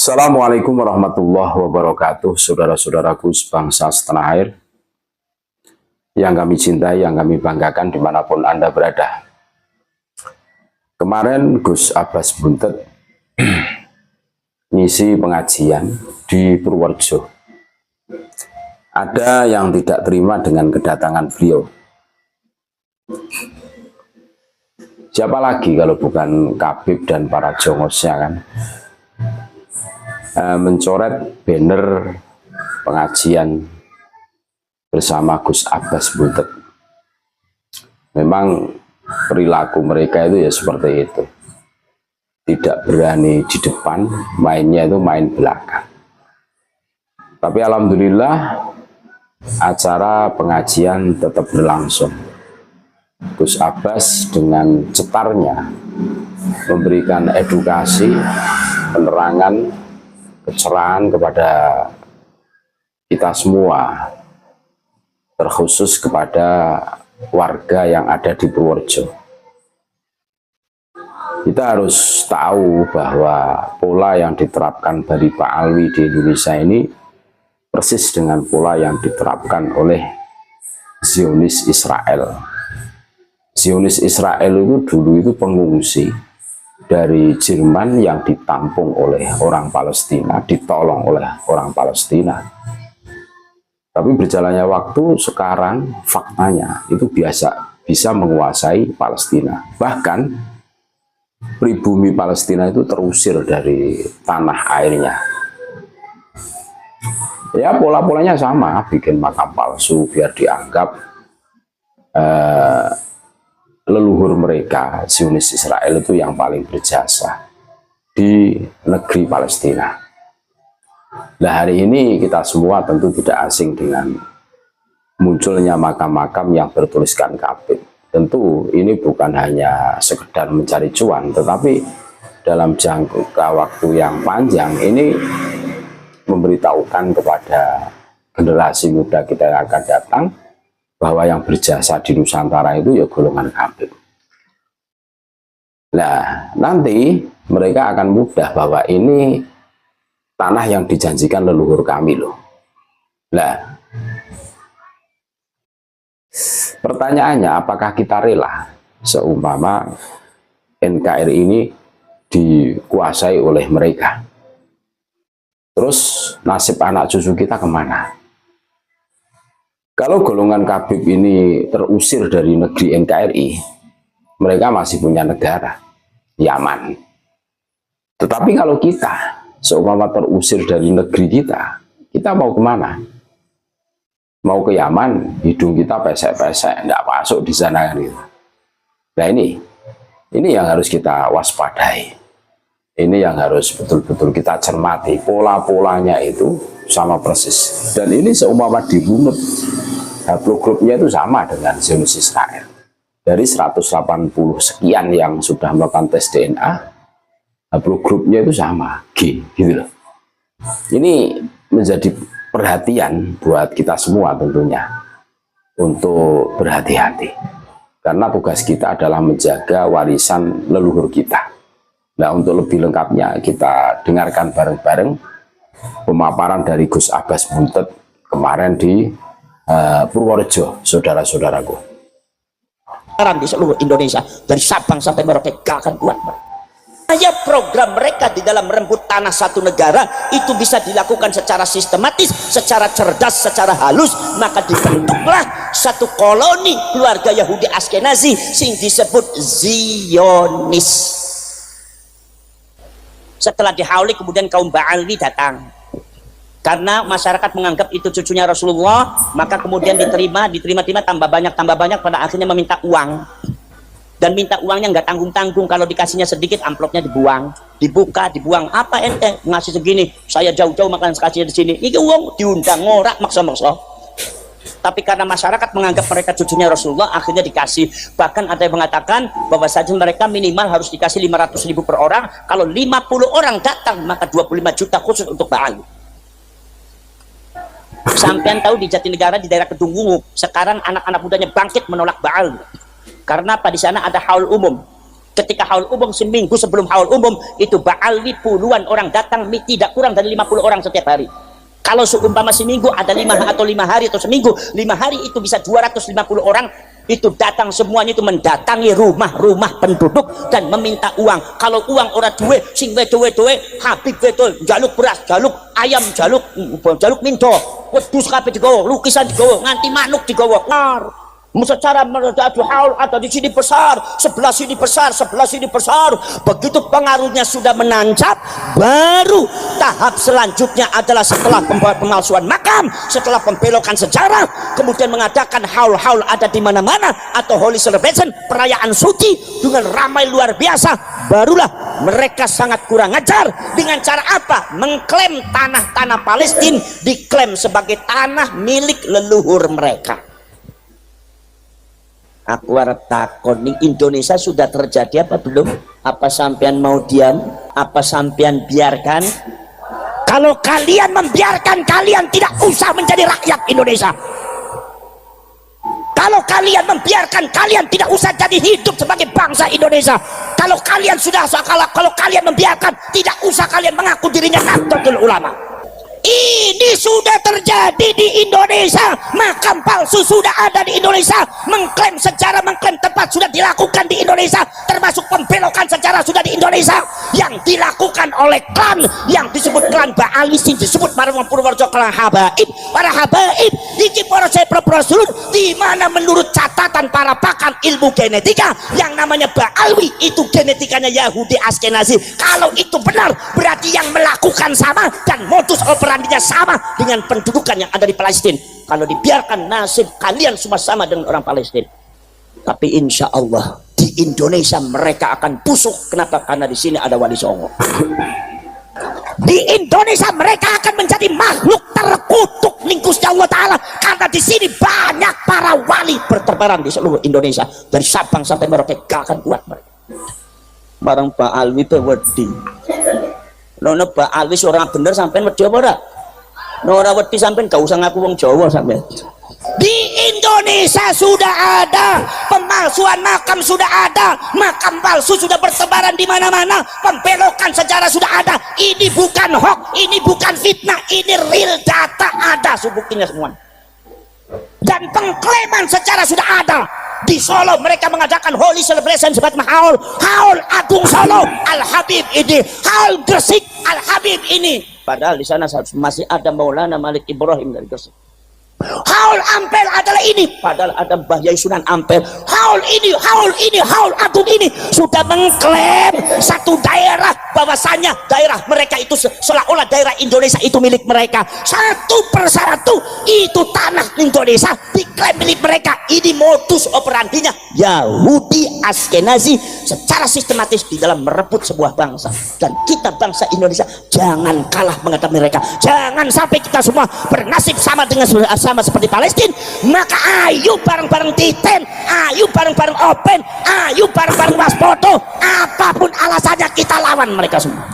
Assalamualaikum warahmatullahi wabarakatuh, saudara-saudaraku sebangsa setanah air yang kami cintai, yang kami banggakan dimanapun Anda berada. Kemarin Gus Abbas Buntet ngisi pengajian di Purworejo. Ada yang tidak terima dengan kedatangan beliau. Siapa lagi kalau bukan Kabib dan para jongosnya kan? Mencoret banner pengajian bersama Gus Abbas Buntet. Memang perilaku mereka itu ya seperti itu, tidak berani di depan, mainnya itu main belakang. Tapi alhamdulillah acara pengajian tetap berlangsung. Gus Abbas dengan cetarnya memberikan edukasi, penerangan, pencerahan kepada kita semua, terkhusus kepada warga yang ada di Purworejo. Kita harus tahu bahwa pola yang diterapkan dari Pak Alwi di Indonesia ini persis dengan pola yang diterapkan oleh Zionis Israel. Zionis Israel itu dulu itu pengungsi dari Jerman yang ditampung oleh orang Palestina, ditolong oleh orang Palestina. Tapi berjalannya waktu, sekarang faktanya itu bisa menguasai Palestina. Bahkan pribumi Palestina itu terusir dari tanah airnya. Ya pola-polanya sama, bikin makam palsu biar dianggap leluhur mereka, Zionis Israel itu yang paling berjasa di negeri Palestina. Nah hari ini kita semua tentu tidak asing dengan munculnya makam-makam yang bertuliskan Kabib. Tentu ini bukan hanya sekedar mencari cuan, tetapi dalam jangka waktu yang panjang ini memberitahukan kepada generasi muda kita yang akan datang bahwa yang berjasa di Nusantara itu ya golongan Kabib. Nah, nanti mereka akan mudah bahwa ini tanah yang dijanjikan leluhur kami loh. Nah, pertanyaannya apakah kita rela seumpama NKRI ini dikuasai oleh mereka? Terus nasib anak cucu kita kemana? Kalau golongan Kabib ini terusir dari negeri NKRI, mereka masih punya negara, Yaman. Tetapi kalau kita, seumpama terusir dari negeri kita mau kemana? Mau ke Yaman, hidung kita pesek-pesek, tidak masuk di sana kan gitu. Nah ini yang harus kita waspadai. Ini yang harus betul-betul kita cermati, pola-polanya itu sama persis. Dan ini seumpama dirunut, haplogrupnya itu sama dengan Zionis Israel. Dari 180 sekian yang sudah melakukan tes DNA, haplogrupnya itu sama, G, gitu loh. Ini menjadi perhatian buat kita semua tentunya, untuk berhati-hati. Karena tugas kita adalah menjaga warisan leluhur kita. Nah, untuk lebih lengkapnya kita dengarkan bareng-bareng pemaparan dari Gus Abbas Buntet kemarin di Purworejo, saudara-saudaraku. Di seluruh Indonesia, dari Sabang sampai Merauke, gak akan kuat. Saya program mereka di dalam merenggut tanah satu negara itu bisa dilakukan secara sistematis, secara cerdas, secara halus. Maka dibentuklah satu koloni keluarga Yahudi Askenazi sing disebut Zionis. Setelah dihauli kemudian kaum Ba'alwi datang, karena masyarakat menganggap itu cucunya Rasulullah, maka kemudian diterima tambah banyak, pada akhirnya meminta uang. Dan minta uangnya nggak tanggung-tanggung, kalau dikasihnya sedikit amplopnya dibuang, dibuang. Apa ente ngasih segini, saya jauh-jauh makan kasihnya di sini, ini uang diundang ngorak maksa-maksa. Tapi karena masyarakat menganggap mereka cucunya Rasulullah, akhirnya dikasih. Bahkan ada yang mengatakan bahwa saja mereka minimal harus dikasih 500.000 per orang. Kalau 50 orang datang, maka 25 juta khusus untuk Ba'al. Sampean tahu di Jatinegara, di daerah Kedungwungu, sekarang anak-anak mudanya bangkit menolak Ba'al. Karena apa? Di sana ada haul umum. Ketika haul umum seminggu sebelum haul umum itu Ba'alwi puluhan orang datang, tidak kurang dari 50 orang setiap hari. Kalau seumpama seminggu ada 5 atau 5 hari atau seminggu 5 hari itu bisa 250 orang itu datang, semuanya itu mendatangi rumah-rumah penduduk dan meminta uang. Kalau uang ora duwe sing wedo-wedoe Habib wedo jaluk beras, jaluk ayam, jaluk minto, wedhus kabeh digawa, lukisan digawa, nganti manuk digawa. Secara menurut haul ada di sini besar, sebelah sini besar, sebelah sini besar. Begitu pengaruhnya sudah menancap, baru tahap selanjutnya adalah setelah pemalsuan makam, setelah pembelokan sejarah, kemudian mengadakan haul-haul ada di mana-mana atau holy celebration, perayaan suci dengan ramai luar biasa. Barulah mereka sangat kurang ajar. Dengan cara apa? Mengklaim tanah-tanah Palestina diklaim sebagai tanah milik leluhur mereka. Aku harap takon ning Indonesia sudah terjadi apa belum? Apa sampean mau diam? Apa sampean biarkan? Kalau kalian membiarkan, kalian tidak usah menjadi rakyat Indonesia. Kalau kalian membiarkan, kalian tidak usah jadi hidup sebagai bangsa Indonesia. Kalau kalian kalau kalian membiarkan, tidak usah kalian mengaku dirinya Nahdlatul Ulama. Ini sudah terjadi di Indonesia. Makam palsu sudah ada di Indonesia. Mengklaim sejarah, mengklaim tempat sudah dilakukan di Indonesia. Termasuk pembelokan sejarah sudah di Indonesia. Yang dilakukan oleh klan yang disebut klan Ba'alwi, disebut Marwah Purworejo klan Habaib. Para Habaib iki para prosurun, di mana menurut catatan para pakar ilmu genetika yang namanya Ba'alwi itu genetikanya Yahudi Askenazi. Kalau itu benar, berarti yang melakukan sama dan modus operandinya sama dengan pendudukan yang ada di Palestina. Kalau dibiarkan, nasib kalian semua sama dengan orang Palestina. Tapi insya Allah di Indonesia mereka akan busuk. Kenapa? Karena di sini ada Wali Songo. Di Indonesia mereka akan menjadi makhluk terkutuk Gusti Allah Ta'ala, karena di sini banyak para wali berterbaran di seluruh Indonesia, dari Sabang sampai Merauke. Gak akan kuat mereka. Barang Ba'alwi wedi. Nono Ba'alwi orang bener sampean wedi apa ora? Ora wedi sampean gak usah ngaku wong Jawa sampean. Di Indonesia sudah ada pemalsuan makam, sudah ada makam palsu, sudah bertebaran di mana-mana, pembelokan sejarah sudah ada. Ini bukan hoax, ini bukan fitnah, ini real data ada, buktinya semua. Dan pengklaiman sejarah sudah ada. Di Solo mereka mengadakan holy celebration sebagai haul Agung Solo Al Habib ini, haul Gresik Al Habib ini. Padahal di sana masih ada Maulana Malik Ibrahim dari Gresik. Haul Ampel adalah ini, padahal ada Mbah Yai Sunan Ampel. Haul Agung ini sudah mengklaim satu daerah, bahwasanya daerah mereka itu seolah-olah daerah Indonesia itu milik mereka. Satu persatu itu tanah Indonesia diklaim milik mereka. Ini modus operandinya Yahudi Askenazi secara sistematis di dalam merebut sebuah bangsa. Dan kita bangsa Indonesia jangan kalah menghadapi mereka. Jangan sampai kita semua bernasib sama dengan sama seperti Palestina. Maka ayo bareng-bareng Titen, ayo bareng-bareng Open, ayo bareng-bareng Waspoto. Apapun alasannya kita lawan mereka semua.